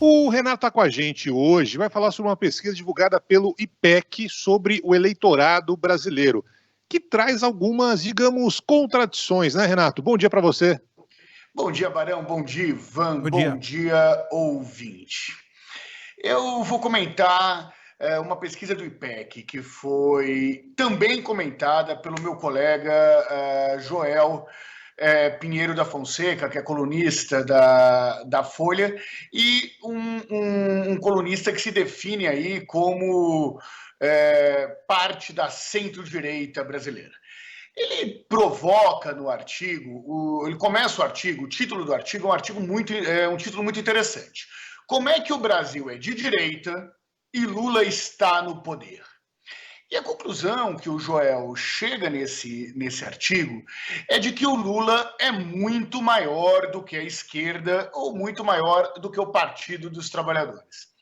O Renato está com a gente hoje, vai falar sobre uma pesquisa divulgada pelo IPEC sobre o eleitorado brasileiro, que traz algumas, digamos, contradições, né, Renato? Bom dia para você. Bom dia, Barão. Bom dia, Ivan. Bom dia, ouvinte. Eu vou comentar uma pesquisa do IPEC, que foi também comentada pelo meu colega Joel Pinheiro da Fonseca, que é colunista da Folha, e um colunista que se define aí como parte da centro-direita brasileira. Ele provoca no artigo, ele começa o artigo, o título do artigo é um título muito interessante. Como é que o Brasil é de direita e Lula está no poder? E a conclusão que o Joel chega nesse artigo é de que o Lula é muito maior do que a esquerda ou muito maior do que o Partido dos Trabalhadores.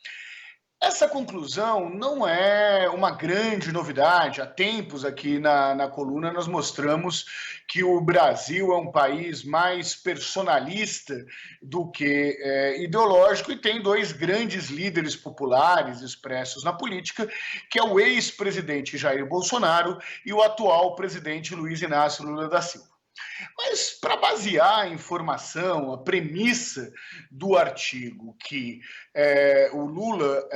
Essa conclusão não é uma grande novidade. Há tempos aqui na coluna nós mostramos que o Brasil é um país mais personalista do que ideológico e tem dois grandes líderes populares expressos na política, que é o ex-presidente Jair Bolsonaro e o atual presidente Luiz Inácio Lula da Silva. Mas, para basear a informação, a premissa do artigo que o Lula,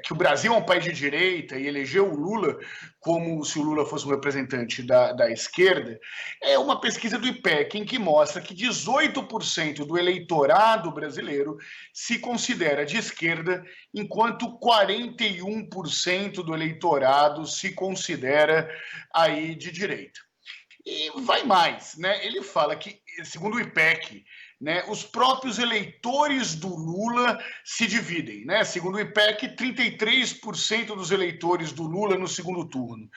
que o Brasil é um país de direita e elegeu o Lula como se o Lula fosse um representante da esquerda, é uma pesquisa do IPEC em que mostra que 18% do eleitorado brasileiro se considera de esquerda, enquanto 41% do eleitorado se considera aí de direita. E vai mais, né? Ele fala que, segundo o IPEC, né, os próprios eleitores do Lula se dividem, né? Segundo o IPEC, 33% dos eleitores do Lula no segundo turno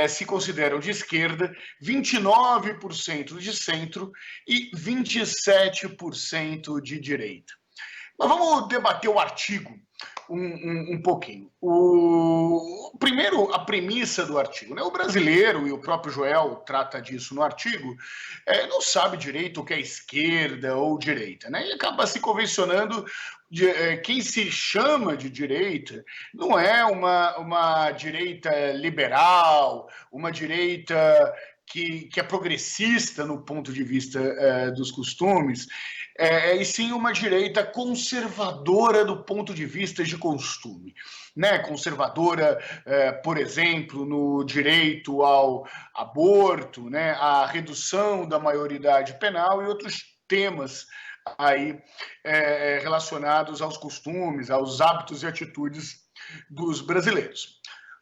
se consideram de esquerda, 29% de centro e 27% de direita. Mas vamos debater o artigo um pouquinho. Primeiro, a premissa do artigo. Né? O brasileiro, e o próprio Joel trata disso no artigo, não sabe direito o que é esquerda ou direita. Né? E acaba se convencionando quem se chama de direita não é uma direita liberal, uma direita que é progressista no ponto de vista dos costumes, e sim uma direita conservadora do ponto de vista de costume. Né? Conservadora, por exemplo, no direito ao aborto, né? À redução da maioridade penal e outros temas aí relacionados aos costumes, aos hábitos e atitudes dos brasileiros.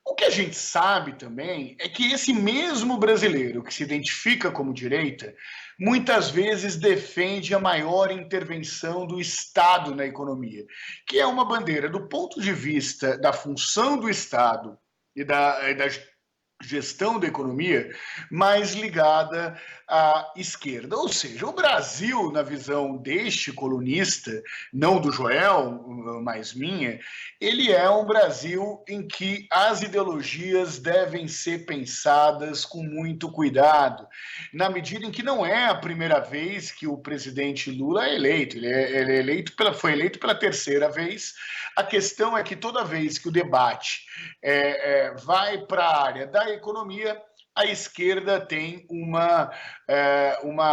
O que a gente sabe também é que esse mesmo brasileiro que se identifica como direita, muitas vezes defende a maior intervenção do Estado na economia, que é uma bandeira do ponto de vista da função do Estado e da gestão da economia mais ligada à esquerda. Ou seja, o Brasil, na visão deste colunista, não do Joel, mas minha, ele é um Brasil em que as ideologias devem ser pensadas com muito cuidado, na medida em que não é a primeira vez que o presidente Lula é eleito. Foi eleito pela terceira vez. A questão é que toda vez que o debate vai para a área da economia, a esquerda tem uma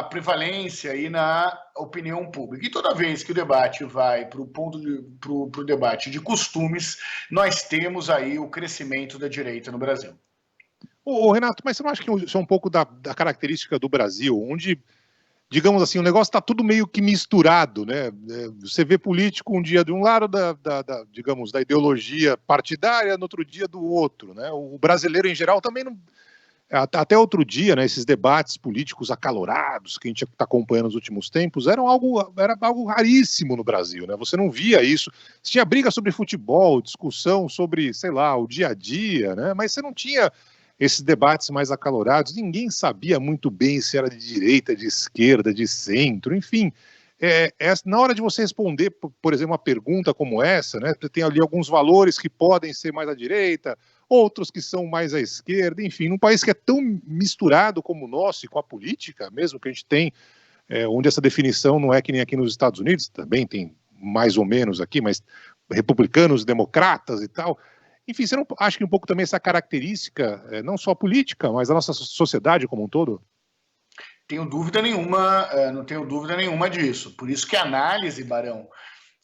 prevalência aí na opinião pública. E toda vez que o debate vai para o debate de costumes, nós temos aí o crescimento da direita no Brasil. Ô, Renato, mas você não acha que isso é um pouco da característica do Brasil, onde, digamos assim, o negócio está tudo meio que misturado, né? Você vê político um dia de um lado digamos, da ideologia partidária, no outro dia do outro, né? O brasileiro em geral também não... Até outro dia, né, esses debates políticos acalorados que a gente está acompanhando nos últimos tempos era algo raríssimo no Brasil, né? Você não via isso. Você tinha briga sobre futebol, discussão sobre, sei lá, o dia a dia, né? Mas você não tinha esses debates mais acalorados. Ninguém sabia muito bem se era de direita, de esquerda, de centro, enfim. Na hora de você responder, por exemplo, uma pergunta como essa, né? Você tem ali alguns valores que podem ser mais à direita, outros que são mais à esquerda, enfim, num país que é tão misturado como o nosso e com a política, mesmo que a gente tem onde essa definição não é que nem aqui nos Estados Unidos, também tem mais ou menos aqui, mas republicanos, democratas e tal. Enfim, você não acha que um pouco também essa característica, não só política, mas da nossa sociedade como um todo? Tenho dúvida nenhuma, não tenho dúvida nenhuma disso. Por isso que a análise, Barão,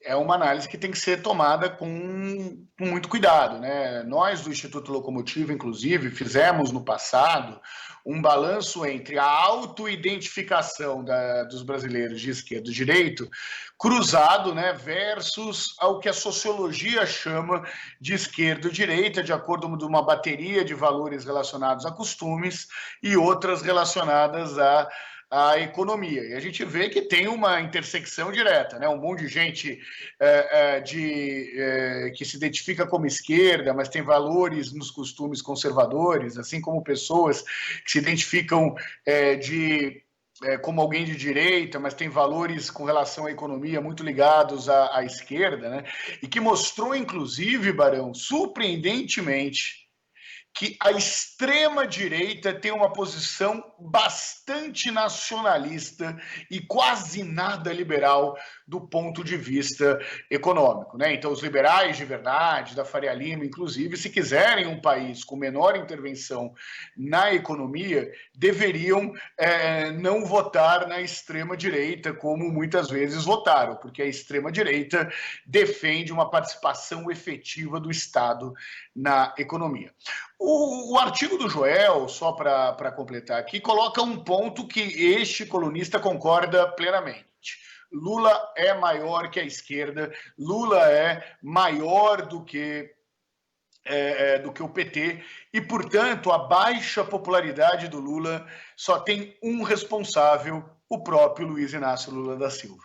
é uma análise que tem que ser tomada com muito cuidado, né? Nós, do Instituto Locomotiva, inclusive, fizemos no passado um balanço entre a autoidentificação dos brasileiros de esquerda e direito, cruzado, né, versus ao que a sociologia chama de esquerda e direita, de acordo com uma bateria de valores relacionados a costumes e outras relacionadas a economia. E a gente vê que tem uma intersecção direta, né? Um monte de gente que se identifica como esquerda, mas tem valores nos costumes conservadores, assim como pessoas que se identificam como alguém de direita, mas tem valores com relação à economia muito ligados à esquerda, né? E que mostrou, inclusive, Barão, surpreendentemente, que a extrema-direita tem uma posição bastante nacionalista e quase nada liberal do ponto de vista econômico, né? Então, os liberais de verdade, da Faria Lima, inclusive, se quiserem um país com menor intervenção na economia, deveriam não votar na extrema-direita, como muitas vezes votaram, porque a extrema-direita defende uma participação efetiva do Estado na economia. O artigo do Joel, só para completar aqui, coloca um ponto que este colunista concorda plenamente. Lula é maior que a esquerda, Lula é maior do que o PT, e, portanto, a baixa popularidade do Lula só tem um responsável, o próprio Luiz Inácio Lula da Silva.